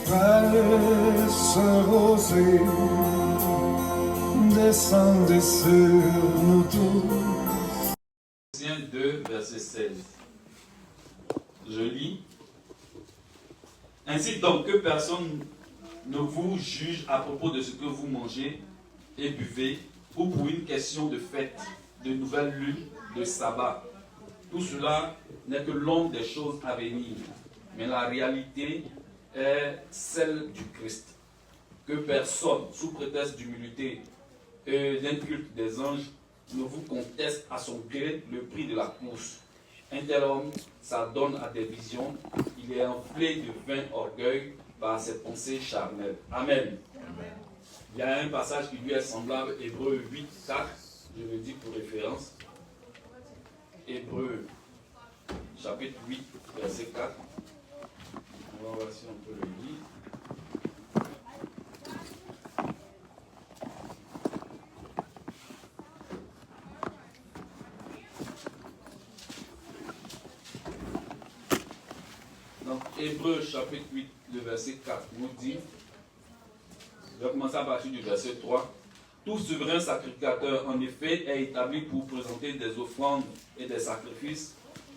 Frères, sœurs, rosées, descendez sur nous tous. Ephésiens 2, verset 16. Je lis. Ainsi donc que personne ne vous juge à propos de ce que vous mangez et buvez, ou pour une question de fête, de nouvelle lune, de sabbat. Tout cela n'est que l'ombre des choses à venir, mais la réalité est celle du Christ. Que personne, sous prétexte d'humilité et d'un culte des anges, ne vous conteste à son gré le prix de la course. Un tel homme s'adonne à des visions, il est enflé de vain orgueil par ses pensées charnelles. Amen. Amen. Il y a un passage qui lui est semblable, Hébreux 8, 4, je le dis pour référence. Hébreux, chapitre 8, verset 4. On va voir si on peut le lire. Donc, Hébreux chapitre 8, le verset 4 nous dit, je vais commencer à partir du verset 3. Tout souverain sacrificateur, en effet, est établi pour présenter des offrandes et des sacrifices,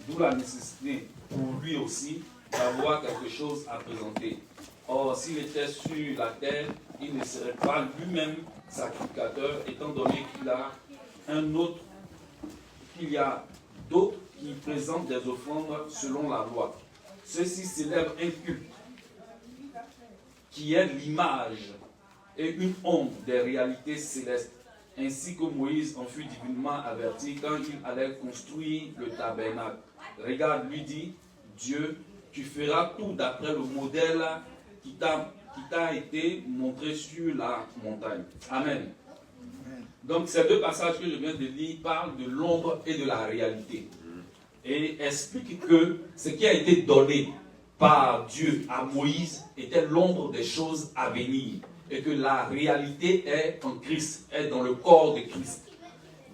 d'où la nécessité pour lui aussi d'avoir quelque chose à présenter. Or, s'il était sur la terre, il ne serait pas lui-même sacrificateur, étant donné qu'il y a d'autres qui présentent des offrandes selon la loi. Ceux-ci célèbrent un culte qui est l'image et une ombre des réalités célestes, ainsi que Moïse en fut divinement averti quand il allait construire le tabernacle. Regarde, lui dit, Dieu, tu feras tout d'après le modèle qui t'a été montré sur la montagne. Amen. Donc ces deux passages que je viens de lire parlent de l'ombre et de la réalité. Et expliquent que ce qui a été donné par Dieu à Moïse était l'ombre des choses à venir. Et que la réalité est en Christ, est dans le corps de Christ.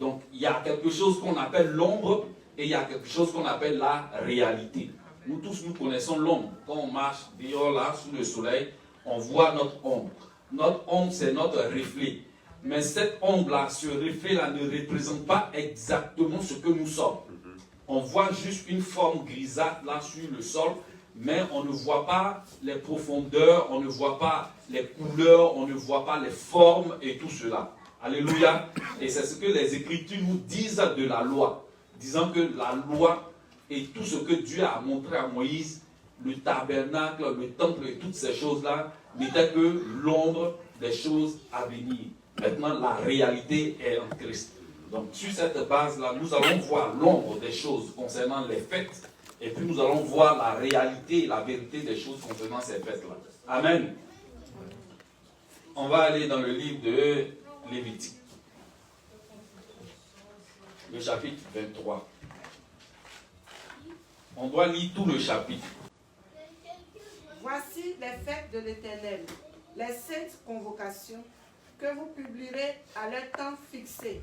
Donc il y a quelque chose qu'on appelle l'ombre et il y a quelque chose qu'on appelle la réalité. Nous tous, nous connaissons l'ombre. Quand on marche dehors là, sous le soleil, on voit notre ombre. Notre ombre, c'est notre reflet. Mais cette ombre-là, ce reflet-là ne représente pas exactement ce que nous sommes. On voit juste une forme grisâtre là sur le sol, mais on ne voit pas les profondeurs, on ne voit pas les couleurs, on ne voit pas les formes et tout cela. Alléluia. Et c'est ce que les Écritures nous disent de la loi, disant que la loi et tout ce que Dieu a montré à Moïse, le tabernacle, le temple et toutes ces choses-là, n'étaient que l'ombre des choses à venir. Maintenant, la réalité est en Christ. Donc, sur cette base-là, nous allons voir l'ombre des choses concernant les fêtes, et puis nous allons voir la réalité et la vérité des choses concernant ces fêtes-là. Amen. On va aller dans le livre de Lévitique, le chapitre 23. On doit lire tout le chapitre. Voici les fêtes de l'Éternel, les saintes convocations que vous publierez à leur temps fixé.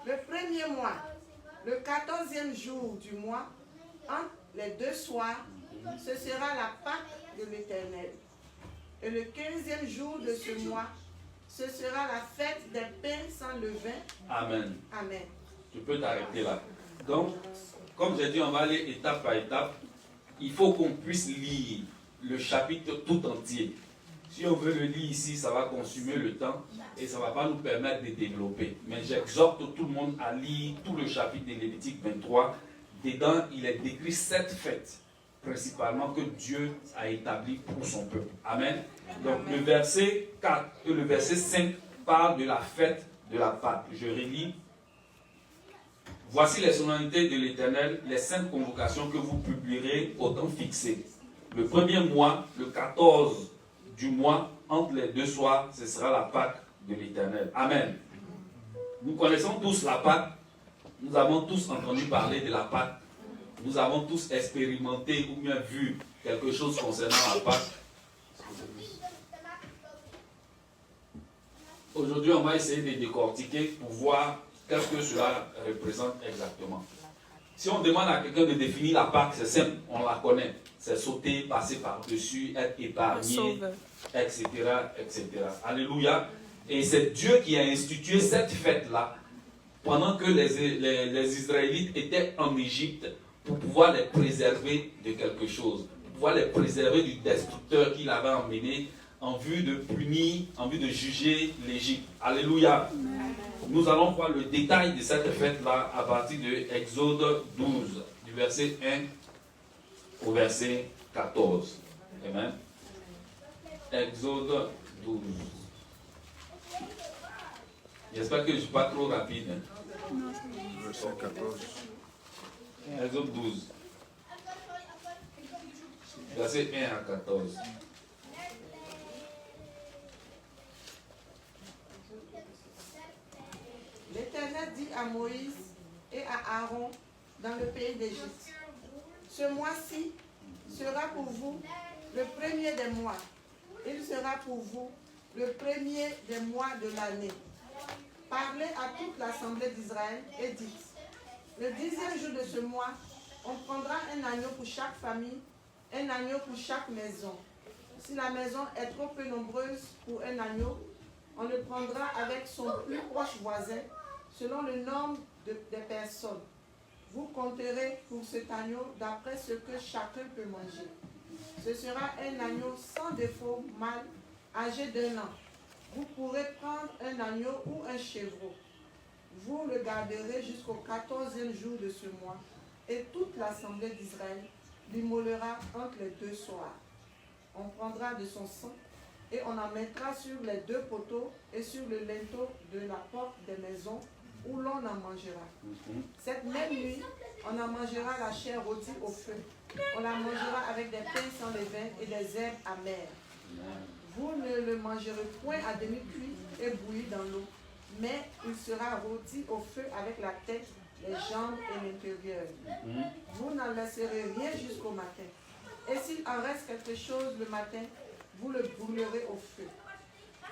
Le premier mois, le 14e jour du mois, entre les deux soirs, ce sera la Pâque de l'Éternel. Et le 15e jour de ce mois, ce sera la fête des pains sans levain. Amen. Amen. Tu peux t'arrêter là. Donc, comme j'ai dit, on va aller étape par étape. Il faut qu'on puisse lire le chapitre tout entier. Si on veut le lire ici, ça va consumer le temps et ça ne va pas nous permettre de développer. Mais j'exhorte tout le monde à lire tout le chapitre de Lévitique 23. Dedans, il est décrit 7 fêtes, principalement que Dieu a établies pour son peuple. Amen. Donc le verset 4 et le verset 5 parlent de la fête de la Pâque. Je relis. Voici les solennités de l'Éternel, les saintes convocations que vous publierez au temps fixé. Le premier mois, le 14 du mois, entre les deux soirs, ce sera la Pâque de l'Éternel. Amen. Nous connaissons tous la Pâque. Nous avons tous entendu parler de la Pâque. Nous avons tous expérimenté ou bien vu quelque chose concernant la Pâque. Aujourd'hui, on va essayer de décortiquer pour voir qu'est-ce que cela représente exactement. Si on demande à quelqu'un de définir la Pâque, c'est simple, on la connaît. C'est sauter, passer par-dessus, être épargné, etc., etc. Alléluia. Et c'est Dieu qui a institué cette fête-là pendant que les Israélites étaient en Égypte pour pouvoir les préserver de quelque chose, pour pouvoir les préserver du destructeur qu'il avait emmené en vue de punir, en vue de juger l'Égypte. Alléluia. Nous allons voir le détail de cette fête-là à partir de Exode 12, du verset 1 au verset 14. Amen. Exode 12. J'espère que je ne suis pas trop rapide. Verset 14. Exode 12. Verset 1 à 14. L'Éternel dit à Moïse et à Aaron dans le pays d'Égypte, ce mois-ci sera pour vous le premier des mois. Il sera pour vous le premier des mois de l'année. Parlez à toute l'assemblée d'Israël et dites, le 10e jour de ce mois, on prendra un agneau pour chaque famille, un agneau pour chaque maison. Si la maison est trop peu nombreuse pour un agneau, on le prendra avec son plus proche voisin, selon le nombre des personnes. Vous compterez pour cet agneau d'après ce que chacun peut manger. Ce sera un agneau sans défaut, mâle, âgé d'1 an. Vous pourrez prendre un agneau ou un chevreau. Vous le garderez jusqu'au 14e jour de ce mois, et toute l'assemblée d'Israël l'immolera entre les deux soirs. On prendra de son sang et on en mettra sur les deux poteaux et sur le linteau de la porte des maisons où l'on en mangera. Cette même nuit, on en mangera la chair rôtie au feu. On la mangera avec des pains sans levain et des herbes amères. Vous ne le mangerez point à demi-cuit et bouilli dans l'eau, mais il sera rôti au feu avec la tête, les jambes et l'intérieur. Vous n'en laisserez rien jusqu'au matin. Et s'il en reste quelque chose le matin, vous le brûlerez au feu.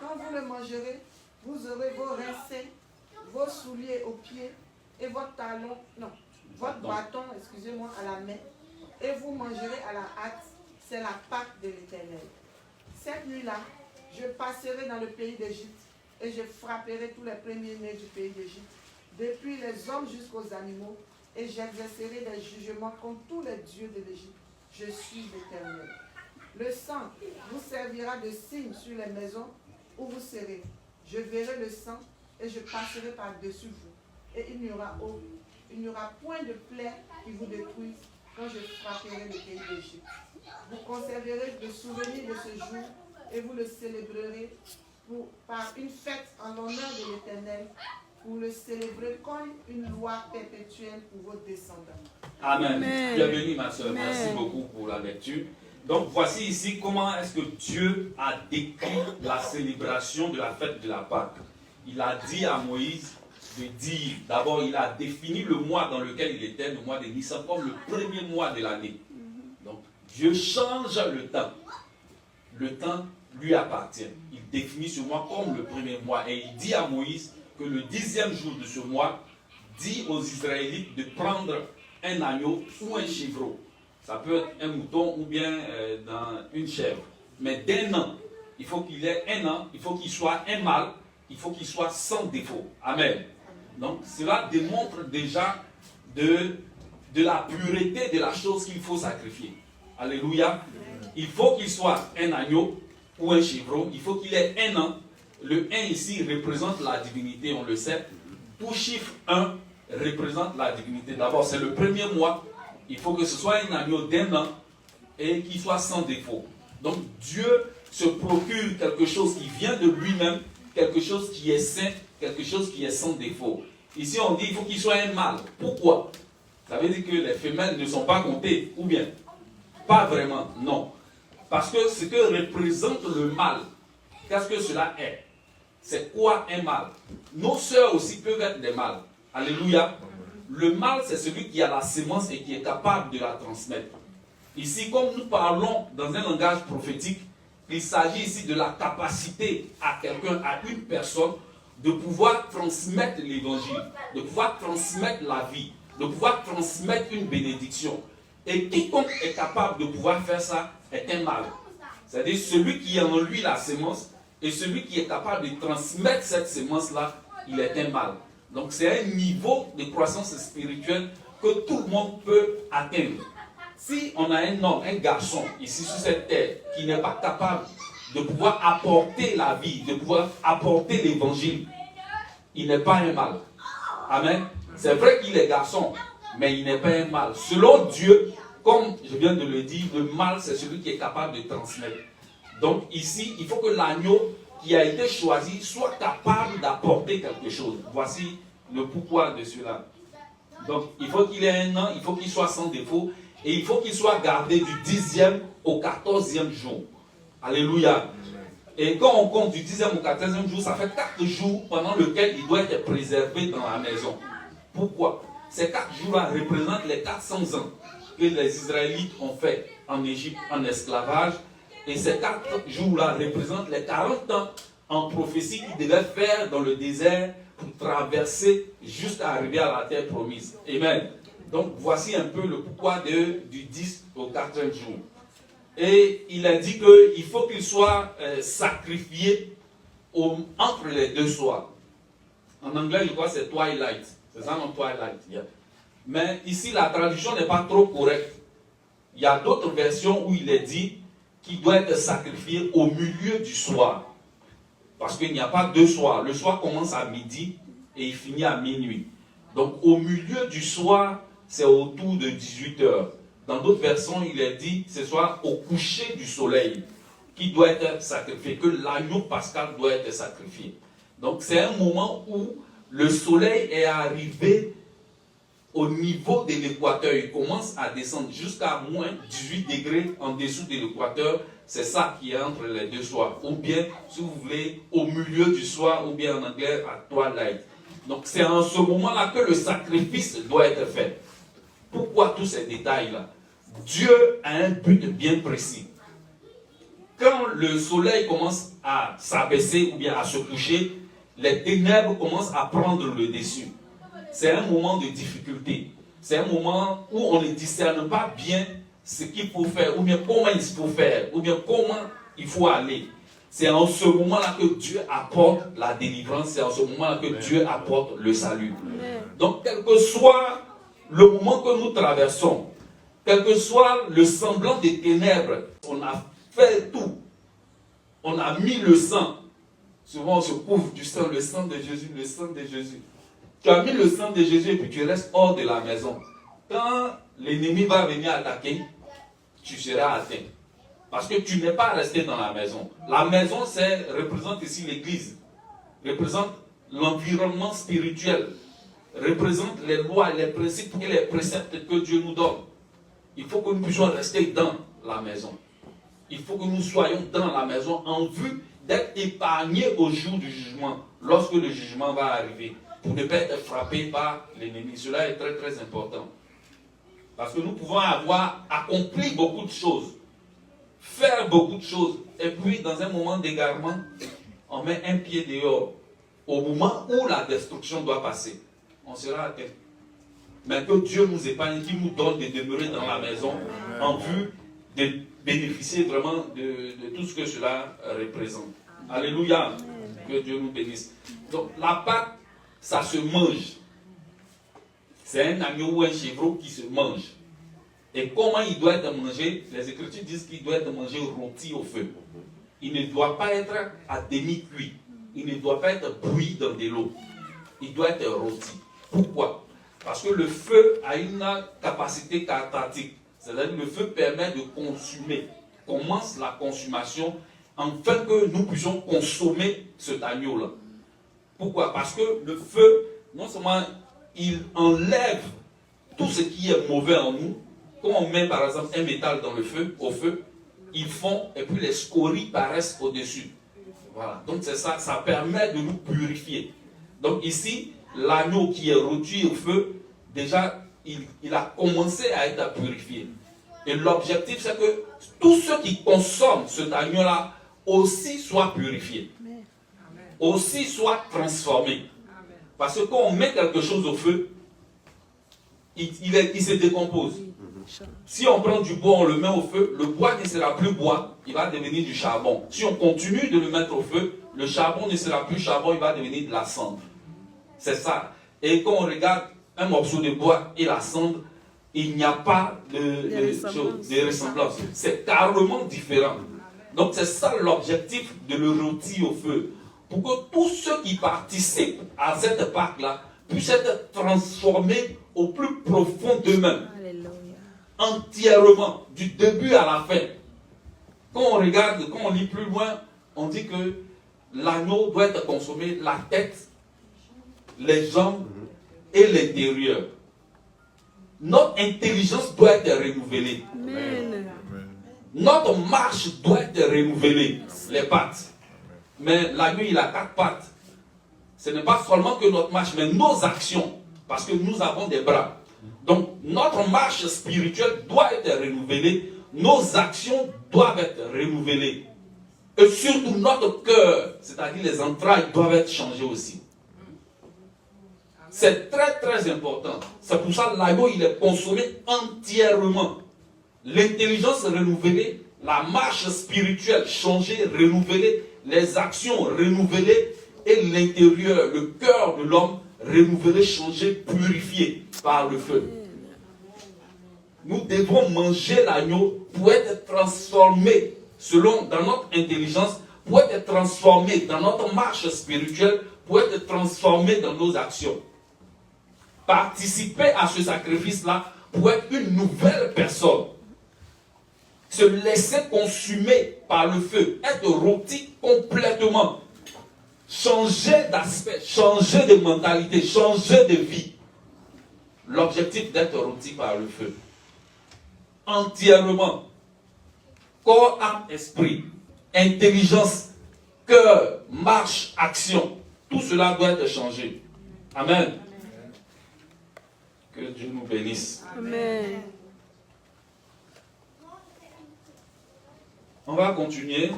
Quand vous le mangerez, vous aurez vos rincés, vos souliers aux pieds et votre bâton, excusez-moi, à la main, et vous mangerez à la hâte. C'est la Pâque de l'Éternel. Cette nuit-là, je passerai dans le pays d'Égypte et je frapperai tous les premiers-nés du pays d'Égypte, depuis les hommes jusqu'aux animaux, et j'exercerai des jugements contre tous les dieux de l'Égypte. Je suis l'Éternel. Le sang vous servira de signe sur les maisons où vous serez. Je verrai le sang et je passerai par-dessus vous. Et il n'y aura point de plaie qui vous détruise quand je frapperai le pays d'Égypte. Vous conserverez le souvenir de ce jour et vous le célébrerez par une fête en l'honneur de l'Éternel. Vous le célébrez comme une loi perpétuelle pour vos descendants. Amen. Bienvenue ma soeur. Merci beaucoup pour la lecture. Donc voici ici comment est-ce que Dieu a décrit la célébration de la fête de la Pâque. Il a dit à Moïse de dire, d'abord il a défini le mois dans lequel il était, le mois de Nissan, comme le premier mois de l'année. Donc Dieu change le temps. Le temps lui appartient. Il définit ce mois comme le premier mois. Et il dit à Moïse que le 10e jour de ce mois, dit aux Israélites de prendre un agneau ou un chevreau. Ça peut être un mouton ou bien une chèvre. Mais d'1 an, il faut qu'il ait 1 an, il faut qu'il soit un mâle, il faut qu'il soit sans défaut. Amen. Donc cela démontre déjà de la pureté de la chose qu'il faut sacrifier. Alléluia. Il faut qu'il soit un agneau ou un chevreau, il faut qu'il ait 1 an. Le 1 ici représente la divinité, on le sait. Tout chiffre 1 représente la divinité. D'abord, c'est le premier mois. Il faut que ce soit un agneau d'1 an et qu'il soit sans défaut. Donc Dieu se procure quelque chose qui vient de lui-même, quelque chose qui est saint, quelque chose qui est sans défaut. Ici on dit qu'il faut qu'il soit un mâle. Pourquoi? Ça veut dire que les femelles ne sont pas comptées, ou bien? Pas vraiment, non. Parce que ce que représente le mâle, qu'est-ce que cela est? C'est quoi un mâle? Nos sœurs aussi peuvent être des mâles. Alléluia. Le mâle, c'est celui qui a la sémence et qui est capable de la transmettre. Ici, comme nous parlons dans un langage prophétique, il s'agit ici de la capacité à quelqu'un, à une personne, de pouvoir transmettre l'évangile, de pouvoir transmettre la vie, de pouvoir transmettre une bénédiction. Et quiconque est capable de pouvoir faire ça est un mâle. C'est-à-dire celui qui a en lui la sémence et celui qui est capable de transmettre cette sémence-là, il est un mâle. Donc c'est un niveau de croissance spirituelle que tout le monde peut atteindre. Si on a un homme, un garçon ici sur cette terre qui n'est pas capable de pouvoir apporter la vie, de pouvoir apporter l'évangile, il n'est pas un mâle. Amen. C'est vrai qu'il est garçon, mais il n'est pas un mâle. Selon Dieu, comme je viens de le dire, le mâle c'est celui qui est capable de transmettre. Donc ici, il faut que l'agneau qui a été choisi soit capable d'apporter quelque chose. Voici le pourquoi de cela. Donc il faut qu'il ait un an, il faut qu'il soit sans défaut et il faut qu'il soit gardé du 10e au 14e jour. Alléluia. Et quand on compte du 10e au 14e jour, ça fait 4 jours pendant lesquels il doit être préservé dans la maison. Pourquoi? Ces 4 jours-là représentent les 400 ans que les Israélites ont fait en Égypte en esclavage. Et ces 4 jours-là représentent les 40 ans en prophétie qu'ils devaient faire dans le désert pour traverser jusqu'à arriver à la terre promise. Amen. Donc voici un peu le pourquoi du 10 au 4e jour. Et il a dit qu'il faut qu'il soit sacrifié entre les 2 soirs. En anglais, je crois que c'est twilight. C'est ça, non, twilight. Yeah. Mais ici, la traduction n'est pas trop correcte. Il y a d'autres versions où il est dit qu'il doit être sacrifié au milieu du soir. Parce qu'il n'y a pas 2 soirs. Le soir commence à midi et il finit à minuit. Donc, au milieu du soir, c'est autour de 18 heures. Dans d'autres versions, il est dit que ce soit au coucher du soleil qui doit être sacrifié, que l'agneau pascal doit être sacrifié. Donc, c'est un moment où le soleil est arrivé au niveau de l'équateur. Il commence à descendre jusqu'à moins 18 degrés en dessous de l'équateur. C'est ça qui est entre les 2 soirs. Ou bien, si vous voulez, au milieu du soir, ou bien en anglais, à twilight. Donc, c'est en ce moment-là que le sacrifice doit être fait. Pourquoi tous ces détails-là? Dieu a un but bien précis. Quand le soleil commence à s'abaisser ou bien à se coucher, les ténèbres commencent à prendre le dessus. C'est un moment de difficulté. C'est un moment où on ne discerne pas bien ce qu'il faut faire, ou bien comment il faut faire, ou bien comment il faut aller. C'est en ce moment-là que Dieu apporte la délivrance, c'est en ce moment-là que Dieu apporte le salut. Donc, quel que soit le moment que nous traversons, quel que soit le semblant des ténèbres, on a fait tout. On a mis le sang. Souvent, on se couvre du sang, le sang de Jésus, le sang de Jésus. Tu as mis le sang de Jésus et puis tu restes hors de la maison. Quand l'ennemi va venir attaquer, tu seras atteint. Parce que tu n'es pas resté dans la maison. La maison, représente ici l'église. Représente l'environnement spirituel. Représente les lois, les principes et les préceptes que Dieu nous donne. Il faut que nous puissions rester dans la maison. Il faut que nous soyons dans la maison en vue d'être épargnés au jour du jugement, lorsque le jugement va arriver, pour ne pas être frappé par l'ennemi. Cela est très très important. Parce que nous pouvons avoir accompli beaucoup de choses, faire beaucoup de choses, et puis dans un moment d'égarement, on met un pied dehors. Au moment où la destruction doit passer, on sera atteint. Mais que Dieu nous épargne, qu'il nous donne de demeurer dans la maison en vue de bénéficier vraiment de tout ce que cela représente. Alléluia. Que Dieu nous bénisse. Donc la Pâque, ça se mange. C'est un agneau ou un chevreau qui se mange. Et comment il doit être mangé? Les Écritures disent qu'il doit être mangé rôti au feu. Il ne doit pas être à demi-cuit. Il ne doit pas être bouilli dans de l'eau. Il doit être rôti. Pourquoi? Parce que le feu a une capacité cathartique. C'est-à-dire que le feu permet de consumer. Commence la consommation afin que nous puissions consommer cet agneau-là. Pourquoi? Parce que le feu, non seulement il enlève tout ce qui est mauvais en nous. Quand on met par exemple un métal dans le feu, au feu, il fond et puis les scories paraissent au-dessus. Voilà. Donc c'est ça, ça permet de nous purifier. Donc ici, l'agneau qui est rôti au feu, déjà, il a commencé à être purifié. Et l'objectif, c'est que tous ceux qui consomment cet agneau-là aussi soient purifiés. Aussi soient transformés. Parce que quand on met quelque chose au feu, il se décompose. Si on prend du bois, on le met au feu, le bois ne sera plus bois, il va devenir du charbon. Si on continue de le mettre au feu, le charbon ne sera plus charbon, il va devenir de la cendre. C'est ça. Et quand on regarde un morceau de bois et la cendre, il n'y a pas de ressemblance. C'est carrément différent. Donc c'est ça l'objectif de le rôtir au feu. Pour que tous ceux qui participent à cette Pâque-là puissent être transformés au plus profond d'eux-mêmes. Entièrement, du début à la fin. Quand on regarde, quand on lit plus loin, on dit que l'agneau doit être consommé, la tête, les jambes et l'intérieur. Notre intelligence doit être renouvelée. Amen. Notre marche doit être renouvelée. Les pattes. Mais l'agneau, il a 4 pattes. Ce n'est pas seulement que notre marche, mais nos actions. Parce que nous avons des bras. Donc, notre marche spirituelle doit être renouvelée. Nos actions doivent être renouvelées. Et surtout, notre cœur, c'est-à-dire les entrailles, doivent être changées aussi. C'est très, très important. C'est pour ça que l'agneau, il est consommé entièrement. L'intelligence renouvelée, la marche spirituelle changée, renouvelée, les actions renouvelées et l'intérieur, le cœur de l'homme renouvelé, changé, purifié par le feu. Nous devons manger l'agneau pour être transformés dans notre intelligence, pour être transformés dans notre marche spirituelle, pour être transformés dans nos actions. Participer à ce sacrifice-là pour être une nouvelle personne. Se laisser consumer par le feu, être rôti complètement. Changer d'aspect, changer de mentalité, changer de vie. L'objectif d'être rôti par le feu. Entièrement. Corps, âme, esprit, intelligence, cœur, marche, action. Tout cela doit être changé. Amen. Que Dieu nous bénisse. Amen. On va continuer.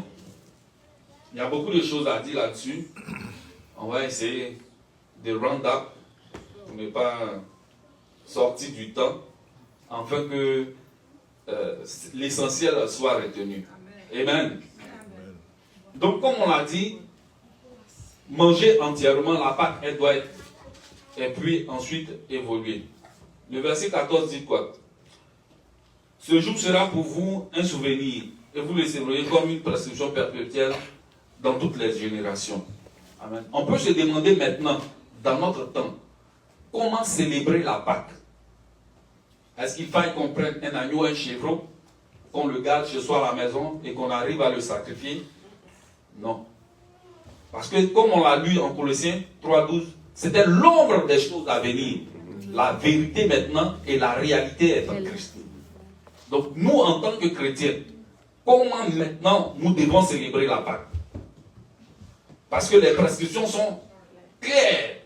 Il y a beaucoup de choses à dire là-dessus. On va essayer de round up pour ne pas sortir du temps, afin que l'essentiel soit retenu. Amen. Donc, comme on l'a dit, manger entièrement la Pâque, elle doit être, et puis ensuite évoluer. Le verset 14 dit quoi? Ce jour sera pour vous un souvenir, et vous le célébrerez comme une prescription perpétuelle dans toutes les générations. Amen. On peut se demander maintenant, dans notre temps, comment célébrer la Pâque? Est-ce qu'il faille qu'on prenne un agneau, un chevreau, qu'on le garde chez soi à la maison et qu'on arrive à le sacrifier? Non. Parce que comme on l'a lu en Colossiens 3:12, c'était l'ombre des choses à venir. La vérité maintenant et la réalité est en Christ. Donc nous, en tant que chrétiens, comment maintenant nous devons célébrer la Pâque? Parce que les prescriptions sont claires.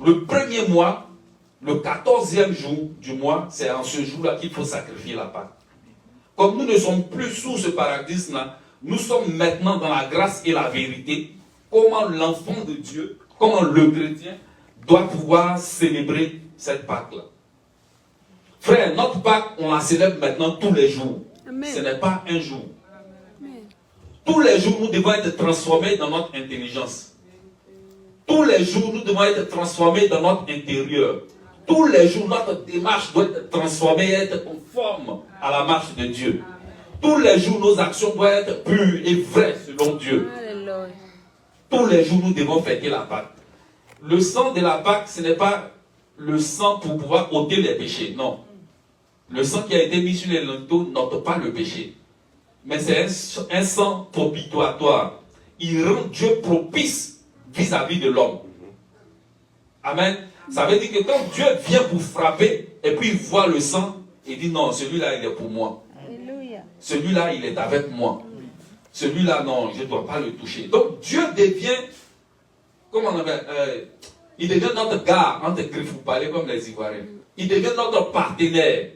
Le premier mois, le 14e jour du mois, c'est en ce jour-là qu'il faut sacrifier la Pâque. Comme nous ne sommes plus sous ce paradigme-là, nous sommes maintenant dans la grâce et la vérité. Comment l'enfant de Dieu, comment le chrétien doit pouvoir célébrer cette Pâque-là. Frère, notre Pâque, on la célèbre maintenant tous les jours. Amen. Ce n'est pas un jour. Amen. Tous les jours, nous devons être transformés dans notre intelligence. Tous les jours, nous devons être transformés dans notre intérieur. Tous les jours, notre démarche doit être transformée et être conforme à la marche de Dieu. Tous les jours, nos actions doivent être pures et vraies selon Dieu. Alléluia. Tous les jours, nous devons fêter la Pâque. Le sang de la Pâque, ce n'est pas le sang pour pouvoir ôter les péchés, non. Le sang qui a été mis sur les linteaux n'ôte pas le péché. Mais c'est un sang propitiatoire. Il rend Dieu propice vis-à-vis de l'homme. Amen. Ça veut dire que quand Dieu vient pour frapper, et puis il voit le sang, il dit non, celui-là il est pour moi. Alléluia. Celui-là il est avec moi. Celui-là non, je ne dois pas le toucher. Donc Dieu devient, comment on appelle, il devient notre gars, entre griffes, vous parlez comme les Ivoiriens. Il devient notre partenaire.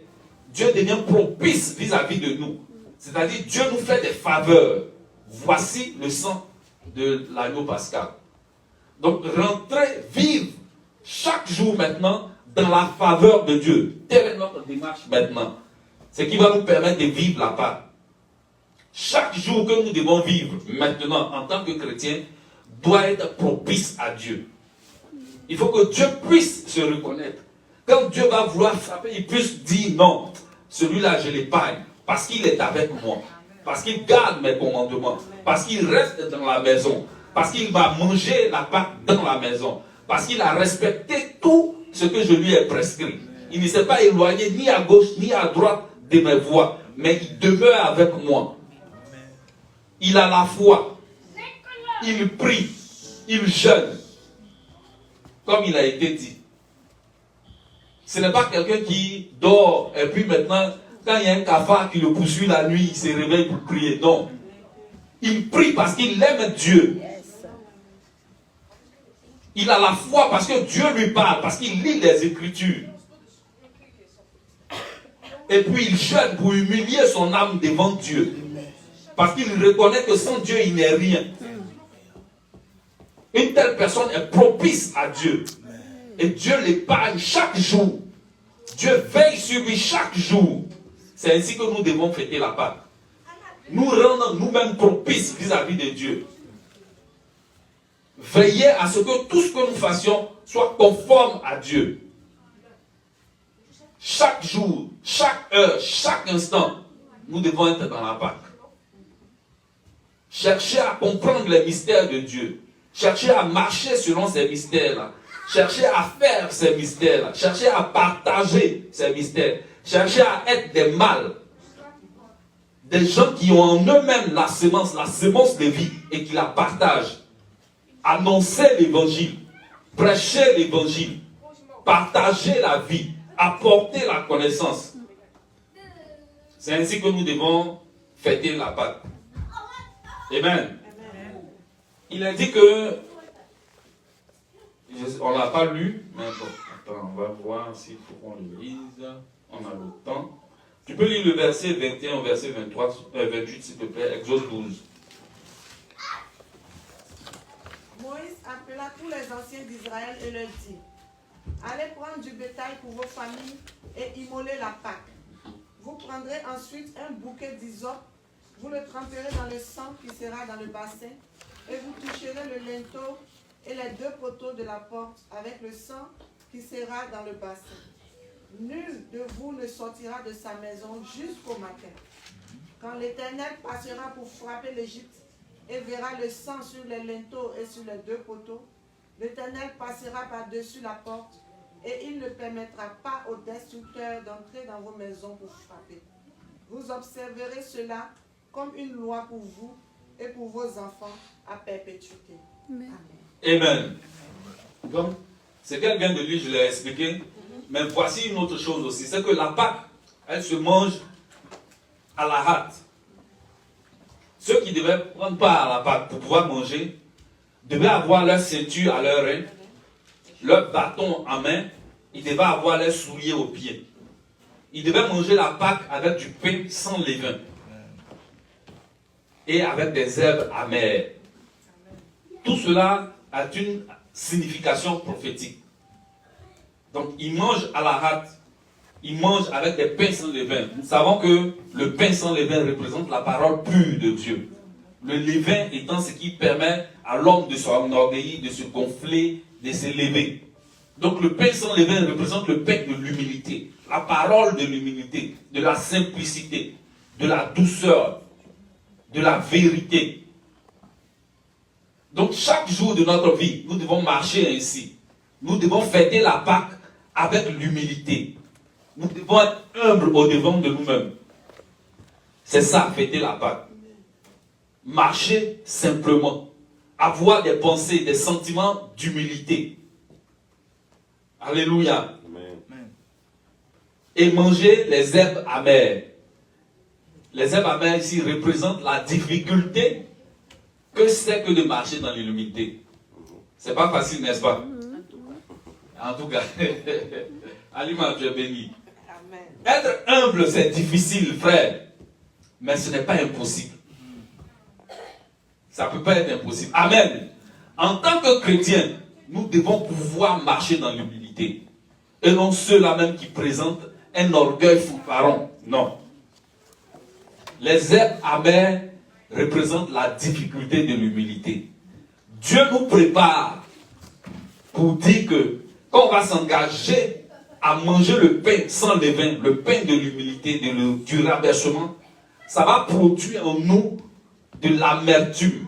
Dieu devient propice vis-à-vis de nous. C'est-à-dire Dieu nous fait des faveurs. Voici le sang de l'agneau pascal. Donc rentrez, vivre chaque jour maintenant dans la faveur de Dieu. Telle est notre démarche maintenant. Ce qui va nous permettre de vivre la Pâque. Chaque jour que nous devons vivre maintenant en tant que chrétiens doit être propice à Dieu. Il faut que Dieu puisse se reconnaître. Quand Dieu va vouloir frapper, il puisse dire non, celui-là je l'épargne parce qu'il est avec moi, parce qu'il garde mes commandements, parce qu'il reste dans la maison, parce qu'il va manger la Pâque dans la maison, parce qu'il a respecté tout ce que je lui ai prescrit. Il ne s'est pas éloigné ni à gauche ni à droite de mes voies, mais il demeure avec moi. Il a la foi, il prie, il jeûne, comme il a été dit. Ce n'est pas quelqu'un qui dort et puis maintenant, quand il y a un cafard qui le poursuit la nuit, il se réveille pour prier. Non. Il prie parce qu'il aime Dieu. Il a la foi parce que Dieu lui parle, parce qu'il lit les Écritures. Et puis il jeûne pour humilier son âme devant Dieu. Parce qu'il reconnaît que sans Dieu, il n'est rien. Une telle personne est propice à Dieu. Et Dieu l'épargne chaque jour. Dieu veille sur lui chaque jour. C'est ainsi que nous devons fêter la Pâque. Nous rendons nous-mêmes propices vis-à-vis de Dieu. Veillez à ce que tout ce que nous fassions soit conforme à Dieu. Chaque jour, chaque heure, chaque instant, nous devons être dans la Pâque. Cherchez à comprendre les mystères de Dieu. Cherchez à marcher selon ces mystères-là. Cherchez à faire ces mystères-là. Cherchez à partager ces mystères. Cherchez à être des mâles. Des gens qui ont en eux-mêmes la semence de vie et qui la partagent. Annoncer l'évangile. Prêcher l'évangile. Partager la vie. Apporter la connaissance. C'est ainsi que nous devons fêter la Pâque. Amen. Il a dit que, on ne l'a pas lu, mais bon, attends, on va voir s'il faut qu'on le lise. On a le temps. Tu peux lire le verset 21 au verset 28, s'il te plaît, Exode 12. Moïse appela tous les anciens d'Israël et leur dit: allez prendre du bétail pour vos familles et immoler la Pâque. Vous prendrez ensuite un bouquet d'hysope. Vous le tremperez dans le sang qui sera dans le bassin, et vous toucherez le linteau et les deux poteaux de la porte avec le sang qui sera dans le bassin. Nul de vous ne sortira de sa maison jusqu'au matin. Quand l'Éternel passera pour frapper l'Égypte et verra le sang sur les linteaux et sur les deux poteaux, l'Éternel passera par-dessus la porte et il ne permettra pas aux destructeurs d'entrer dans vos maisons pour frapper. Vous observerez cela comme une loi pour vous et pour vos enfants à perpétuité. Amen. Amen. Donc, ce qu'elle vient de lire, je l'ai expliqué. Mais voici une autre chose aussi. C'est que la Pâque, elle se mange à la hâte. Ceux qui devaient prendre part à la Pâque pour pouvoir manger, devaient avoir leur ceinture à leur rein, leur bâton en main, ils devaient avoir leurs souliers aux pieds. Ils devaient manger la Pâque avec du pain sans levain. Et avec des herbes amères. Tout cela a une signification prophétique. Donc, ils mangent à la hâte. Ils mangent avec des pains sans levain. Nous savons que le pain sans levain représente la parole pure de Dieu. Le levain étant ce qui permet à l'homme de s'enorgueillir, de se gonfler, de se lever. Donc, le pain sans levain représente le pain de l'humilité. La parole de l'humilité, de la simplicité, de la douceur, de la vérité. Donc chaque jour de notre vie, nous devons marcher ainsi. Nous devons fêter la Pâque avec l'humilité. Nous devons être humbles au devant de nous-mêmes. C'est ça, fêter la Pâque. Marcher simplement. Avoir des pensées, des sentiments d'humilité. Alléluia. Amen. Et manger les herbes amères. Les herbes amères ici représentent la difficulté que c'est que de marcher dans l'humilité. C'est pas facile, n'est-ce pas? En tout cas, Alima, tu es béni. Être humble, c'est difficile, frère. Mais ce n'est pas impossible. Ça ne peut pas être impossible. Amen. En tant que chrétien, nous devons pouvoir marcher dans l'humilité. Et non ceux-là même qui présentent un orgueil fanfaron. Non. Les herbes amères représentent la difficulté de l'humilité. Dieu nous prépare pour dire que quand on va s'engager à manger le pain sans levain, le pain de l'humilité, du rabaissement, ça va produire en nous de l'amertume.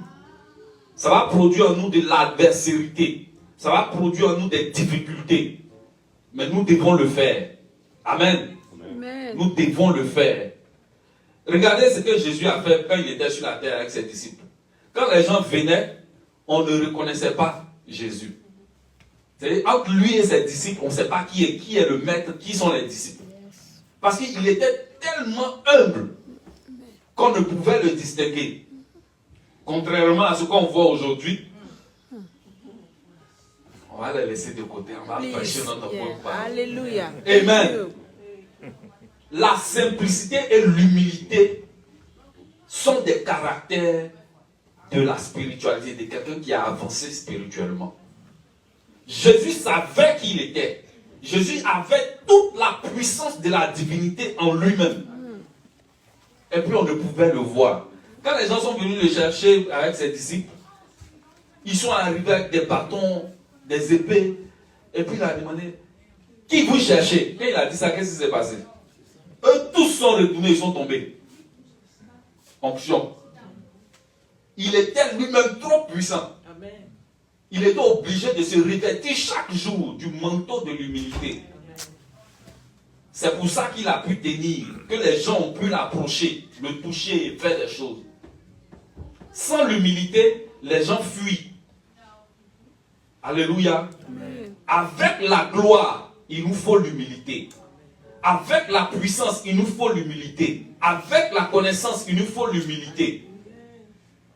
Ça va produire en nous de l'adversité. Ça va produire en nous des difficultés. Mais nous devons le faire. Amen. Amen. Nous devons le faire. Regardez ce que Jésus a fait quand il était sur la terre avec ses disciples. Quand les gens venaient, on ne reconnaissait pas Jésus. C'est-à-dire, entre lui et ses disciples, on ne sait pas qui est le maître, qui sont les disciples. Parce qu'il était tellement humble qu'on ne pouvait le distinguer. Contrairement à ce qu'on voit aujourd'hui, on va les laisser de côté, on va prêcher notre propre parole. Alléluia. Amen. La simplicité et l'humilité sont des caractères de la spiritualité, de quelqu'un qui a avancé spirituellement. Jésus savait qui il était. Jésus avait toute la puissance de la divinité en lui-même. Et puis on ne pouvait le voir. Quand les gens sont venus le chercher avec ses disciples, ils sont arrivés avec des bâtons, des épées. Et puis il a demandé, qui vous cherchez? Quand il a dit ça, qu'est-ce qui s'est passé? Eux tous sont retournés, ils sont tombés. Onction. Il était lui-même trop puissant. Amen. Il était obligé de se revêtir chaque jour du manteau de l'humilité. C'est pour ça qu'il a pu tenir, que les gens ont pu l'approcher, le toucher et faire des choses. Sans l'humilité, les gens fuient. Alléluia. Amen. Avec la gloire, il nous faut l'humilité. Avec la puissance, il nous faut l'humilité. Avec la connaissance, il nous faut l'humilité.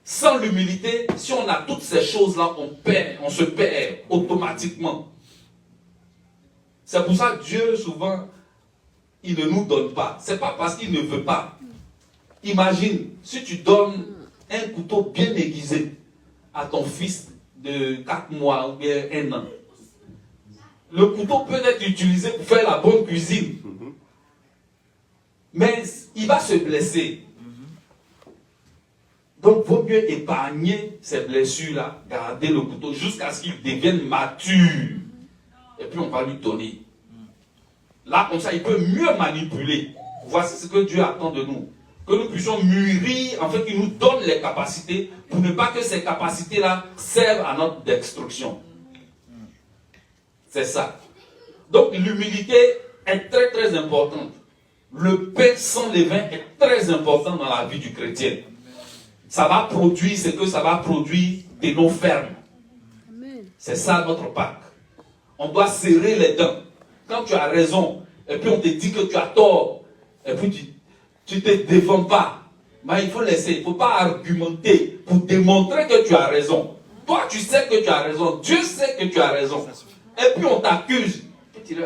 Sans l'humilité, si on a toutes ces choses-là, on se perd automatiquement. C'est pour ça que Dieu, souvent, il ne nous donne pas. Ce n'est pas parce qu'il ne veut pas. Imagine, si tu donnes un couteau bien aiguisé à ton fils de 4 mois ou bien 1 an, le couteau peut être utilisé pour faire la bonne cuisine. Mais il va se blesser. Donc, il vaut mieux épargner ces blessures-là, garder le couteau jusqu'à ce qu'il devienne mature. Et puis, on va lui donner. Là, comme ça, il peut mieux manipuler. Voici ce que Dieu attend de nous. Que nous puissions mûrir, en fait, qu'il nous donne les capacités pour ne pas que ces capacités-là servent à notre destruction. C'est ça. Donc, l'humilité est très, très importante. Le pain sans levain est très important dans la vie du chrétien. Ça va produire ce que ça va produire de nos fermes. C'est ça notre Pâques. On doit serrer les dents. Quand tu as raison, et puis on te dit que tu as tort, et puis tu ne te défends pas, mais il faut laisser, il ne faut pas argumenter pour démontrer que tu as raison. Toi, tu sais que tu as raison, Dieu sait que tu as raison. Et puis on t'accuse. Et tu dis,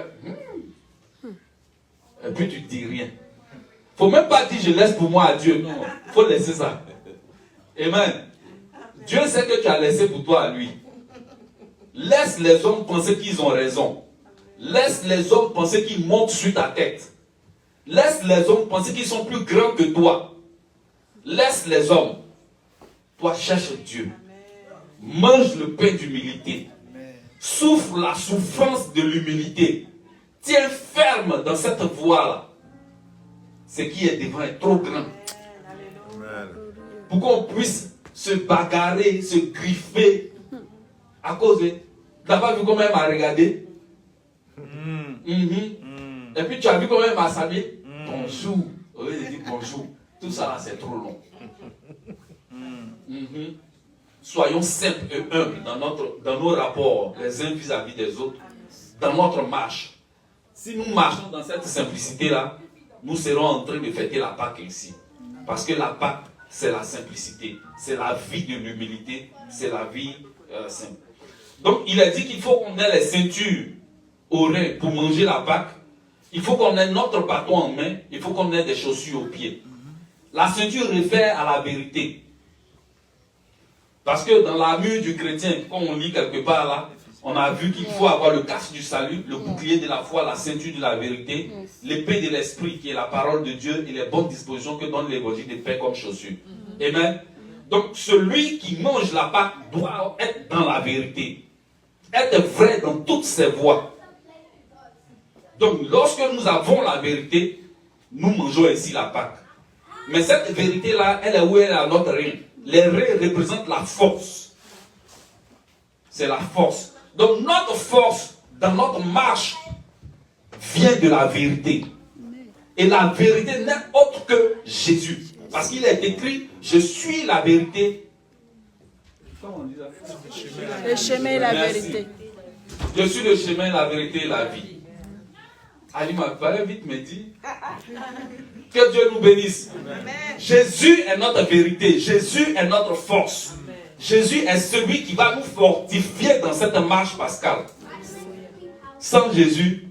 et puis tu ne dis rien. Il ne faut même pas dire je laisse pour moi à Dieu. Non, il faut laisser ça. Amen. Dieu sait que tu as laissé pour toi à lui. Laisse les hommes penser qu'ils ont raison. Laisse les hommes penser qu'ils montent sur ta tête. Laisse les hommes penser qu'ils sont plus grands que toi. Laisse les hommes. Toi, cherche Dieu. Mange le pain d'humilité. Souffre la souffrance de l'humilité. Tiens ferme dans cette voie-là. Ce qui est devant est trop grand. Pour qu'on puisse se bagarrer, se griffer à cause de... Tu n'as pas vu comment elle m'a regardé? Et puis tu as vu comment elle m'a salué? Bonjour. Au lieu de dire bonjour. Tout ça là, c'est trop long. Soyons simples et humbles dans nos rapports, les uns vis-à-vis des autres, dans notre marche. Si nous marchons dans cette simplicité-là, nous serons en train de fêter la Pâque ici. Parce que la Pâque, c'est la simplicité, c'est la vie de l'humilité, c'est la vie simple. Donc, il a dit qu'il faut qu'on ait les ceintures aux reins pour manger la Pâque. Il faut qu'on ait notre bâton en main, il faut qu'on ait des chaussures aux pieds. La ceinture réfère à la vérité. Parce que dans l'armure du chrétien, quand on lit quelque part là, On a vu qu'il faut avoir le casque du salut, le bouclier de la foi, la ceinture de la vérité, l'épée de l'esprit qui est la parole de Dieu et les bonnes dispositions que donne l'évangile de paix comme chaussure. Amen. Donc celui qui mange la Pâque doit être dans la vérité, être vrai dans toutes ses voies. Donc lorsque nous avons la vérité, nous mangeons ainsi la Pâque. Mais cette vérité-là, elle est où? Elle est à notre rein. Les reins représentent la force. C'est la force. Donc notre force dans notre marche vient de la vérité. Et la vérité n'est autre que Jésus. Parce qu'il est écrit, je suis la vérité. Comment on dit ça? Le chemin et la Merci. vérité. Je suis le chemin, la vérité et la vie. Ali m'a parlé vite, me dit que Dieu nous bénisse. Jésus est notre vérité. Jésus est notre force. Jésus est celui qui va nous fortifier dans cette marche pascale. Sans Jésus,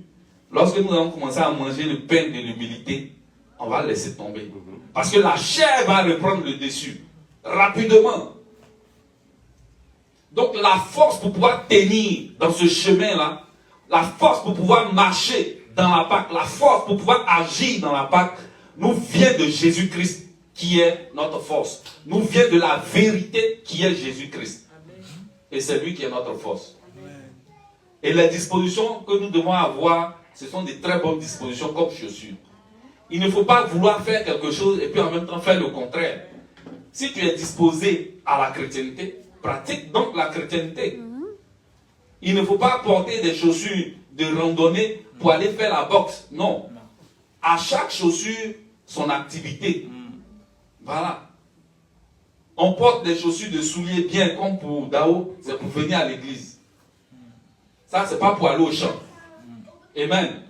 lorsque nous allons commencer à manger le pain de l'humilité, on va laisser tomber. Parce que la chair va reprendre le dessus. Rapidement. Donc la force pour pouvoir tenir dans ce chemin-là, la force pour pouvoir marcher dans la Pâque, la force pour pouvoir agir dans la Pâque, nous vient de Jésus-Christ qui est notre force. Nous vient de la vérité qui est Jésus-Christ. Et c'est lui qui est notre force. Et les dispositions que nous devons avoir, ce sont des très bonnes dispositions comme chaussures. Il ne faut pas vouloir faire quelque chose et puis en même temps faire le contraire. Si tu es disposé à la chrétienté, pratique donc la chrétienté. Il ne faut pas porter des chaussures de randonnée pour aller faire la boxe. Non. À chaque chaussure, son activité. Voilà. On porte des chaussures de souliers bien comme pour Dao, c'est pour venir à l'église. Ça, c'est pas pour aller au champ. Amen.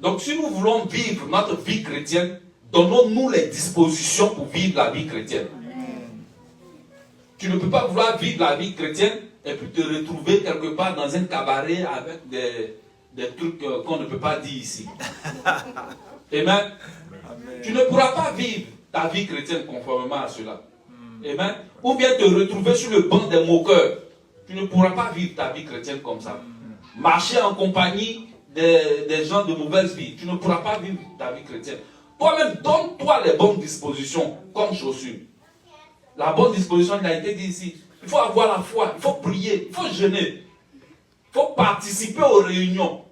Donc, si nous voulons vivre notre vie chrétienne, donnons-nous les dispositions pour vivre la vie chrétienne. Tu ne peux pas vouloir vivre la vie chrétienne et puis te retrouver quelque part dans un cabaret avec des trucs qu'on ne peut pas dire ici. Amen. Tu ne pourras pas vivre ta vie chrétienne conformément à cela. Amen. Ou bien te retrouver sur le banc des moqueurs. Tu ne pourras pas vivre ta vie chrétienne comme ça. Marcher en compagnie des gens de mauvaise vie. Tu ne pourras pas vivre ta vie chrétienne. Toi-même, donne-toi les bonnes dispositions comme chaussures. La bonne disposition, il a été dit ici. Il faut avoir la foi, il faut prier, il faut jeûner. Il faut participer aux réunions.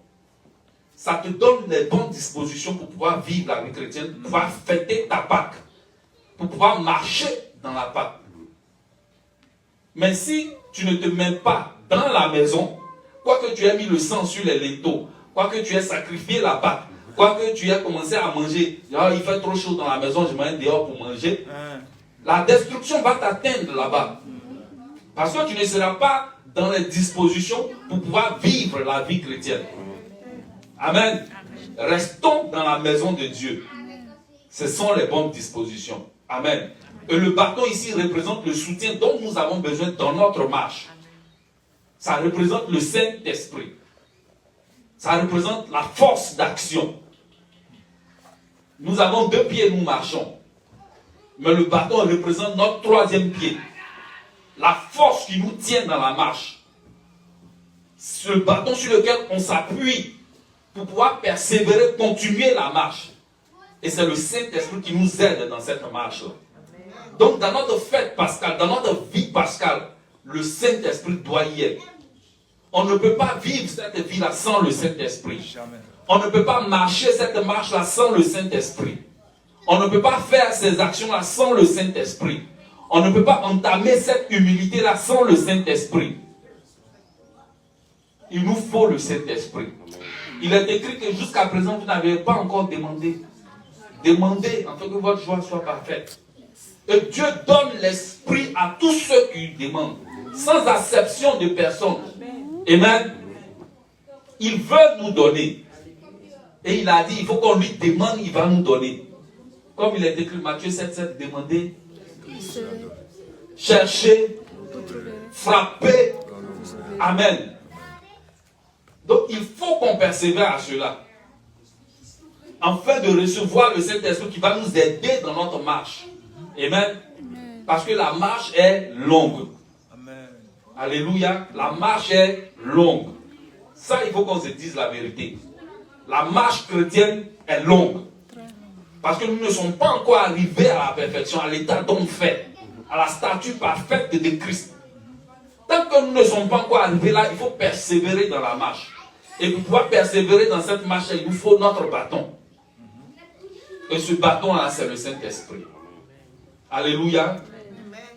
Ça te donne les bonnes dispositions pour pouvoir vivre la vie chrétienne, pour pouvoir fêter ta Pâque, pour pouvoir marcher dans la Pâque. Mais si tu ne te mets pas dans la maison, quoique tu aies mis le sang sur les linteaux, quoique tu aies sacrifié la Pâque, quoique tu aies commencé à manger, il fait trop chaud dans la maison, je m'en vais dehors pour manger, la destruction va t'atteindre là-bas. Parce que tu ne seras pas dans les dispositions pour pouvoir vivre la vie chrétienne. Amen. Restons dans la maison de Dieu. Ce sont les bonnes dispositions. Amen. Et le bâton ici représente le soutien dont nous avons besoin dans notre marche. Ça représente le Saint-Esprit. Ça représente la force d'action. Nous avons 2 pieds, nous marchons. Mais le bâton représente notre 3e pied. La force qui nous tient dans la marche. Ce bâton sur lequel on s'appuie pour pouvoir persévérer, continuer la marche. Et c'est le Saint-Esprit qui nous aide dans cette marche-là. Donc dans notre fête pascale, dans notre vie pascale, le Saint-Esprit doit y être. On ne peut pas vivre cette vie-là sans le Saint-Esprit. On ne peut pas marcher cette marche-là sans le Saint-Esprit. On ne peut pas faire ces actions-là sans le Saint-Esprit. On ne peut pas entamer cette humilité-là sans le Saint-Esprit. Il nous faut le Saint-Esprit. Il est écrit que jusqu'à présent, vous n'avez pas encore demandé. Demandez afin que votre joie soit parfaite. Et Dieu donne l'Esprit à tous ceux qui lui demandent, sans acception de personne. Amen. Il veut nous donner. Et il a dit, il faut qu'on lui demande, il va nous donner. Comme il est écrit, Matthieu 7,7, demandez, cherchez, frappez. Amen. Donc il faut qu'on persévère à cela. Afin de recevoir le Saint-Esprit qui va nous aider dans notre marche. Amen. Parce que la marche est longue. Amen. Alléluia. La marche est longue. Ça, il faut qu'on se dise la vérité. La marche chrétienne est longue. Parce que nous ne sommes pas encore arrivés à la perfection, à l'état d'homme fait, à la statue parfaite de Christ. Tant que nous ne sommes pas encore arrivés là, il faut persévérer dans la marche. Et pour pouvoir persévérer dans cette marche, il nous faut notre bâton. Et ce bâton-là, c'est le Saint-Esprit. Alléluia.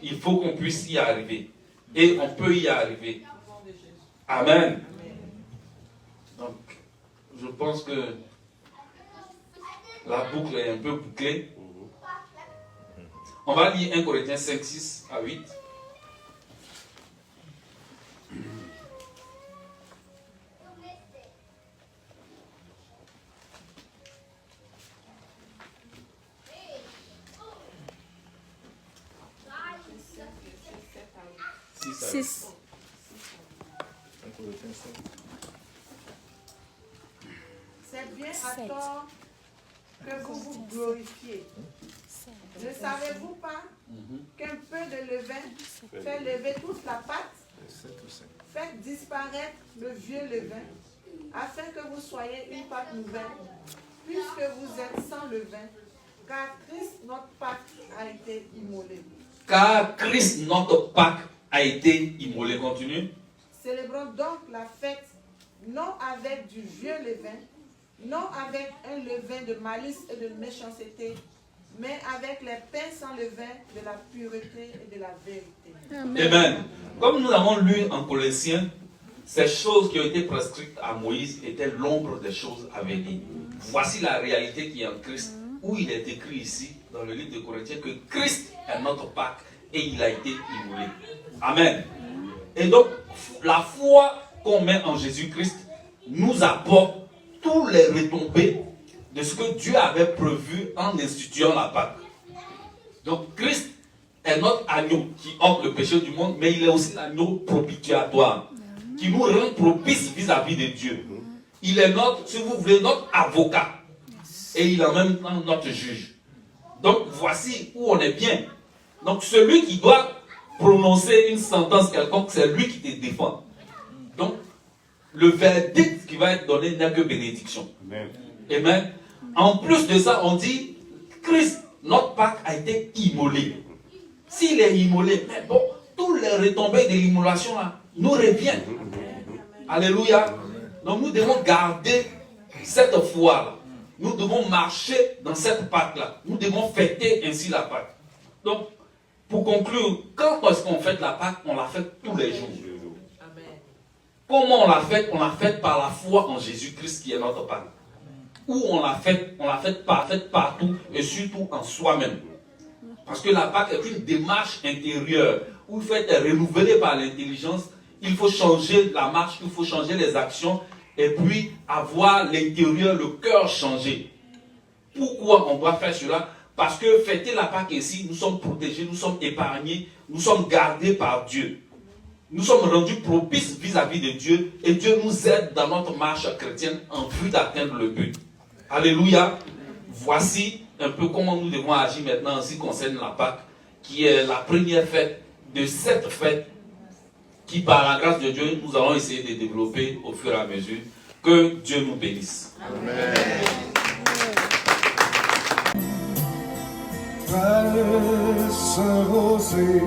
Il faut qu'on puisse y arriver. Et on peut y arriver. Amen. Donc, je pense que la boucle est un peu bouclée. On va lire 1 Corinthiens 5, 6 à 8. Six. C'est bien à tort que vous vous glorifiez. Ne savez-vous pas qu'un peu de levain fait lever toute la pâte? Faites disparaître le vieux levain, afin que vous soyez une pâte nouvelle, puisque vous êtes sans levain, car Christ, notre Pâque, a été immolé. Car Christ, notre Pâque, a été immolé. Continue. Célébrons donc la fête, non avec du vieux levain, non avec un levain de malice et de méchanceté, mais avec les pains sans levain de la pureté et de la vérité. Amen. Comme nous avons lu en Colossiens, ces choses qui ont été prescrites à Moïse étaient l'ombre des choses à venir. Voici la réalité qui est en Christ, où il est écrit ici, dans le livre de Corinthiens, que Christ est notre Pâque et il a été immolé. Amen. Et donc, la foi qu'on met en Jésus-Christ nous apporte tous les retombées de ce que Dieu avait prévu en instituant la Pâque. Donc, Christ est notre agneau qui ôte le péché du monde, mais il est aussi l'agneau propitiatoire qui nous rend propice vis-à-vis de Dieu. Il est notre, si vous voulez, notre avocat. Et il est en même temps notre juge. Donc, voici où on est bien. Donc, celui qui doit prononcer une sentence quelconque, c'est lui qui te défend. Donc, le verdict qui va être donné n'est que bénédiction. Amen. Amen. En plus de ça, on dit, Christ, notre Pâque, a été immolé. S'il est immolé, mais bon, tous les retombées de l'immolation là, nous reviennent. Alléluia. Donc nous devons garder cette foi-là. Nous devons marcher dans cette Pâque-là. Nous devons fêter ainsi la Pâque. Donc, pour conclure, quand est-ce qu'on fête la Pâque? On la fête tous les jours. Comment on la fête? On la fête par la foi en Jésus-Christ qui est notre Pâque. Où on la fête partout et surtout en soi-même. Parce que la Pâque est une démarche intérieure où il faut être renouvelé par l'intelligence. Il faut changer la marche, il faut changer les actions et puis avoir l'intérieur, le cœur changé. Pourquoi on doit faire cela? Parce que fêter la Pâque ici, nous sommes protégés, nous sommes épargnés, nous sommes gardés par Dieu. Nous sommes rendus propices vis-à-vis de Dieu et Dieu nous aide dans notre marche chrétienne en vue d'atteindre le but. Alléluia. Voici un peu comment nous devons agir maintenant en ce qui concerne la Pâque, qui est la première fête de cette fête qui, par la grâce de Dieu, nous allons essayer de développer au fur et à mesure. Que Dieu nous bénisse. Amen. Valse rosée.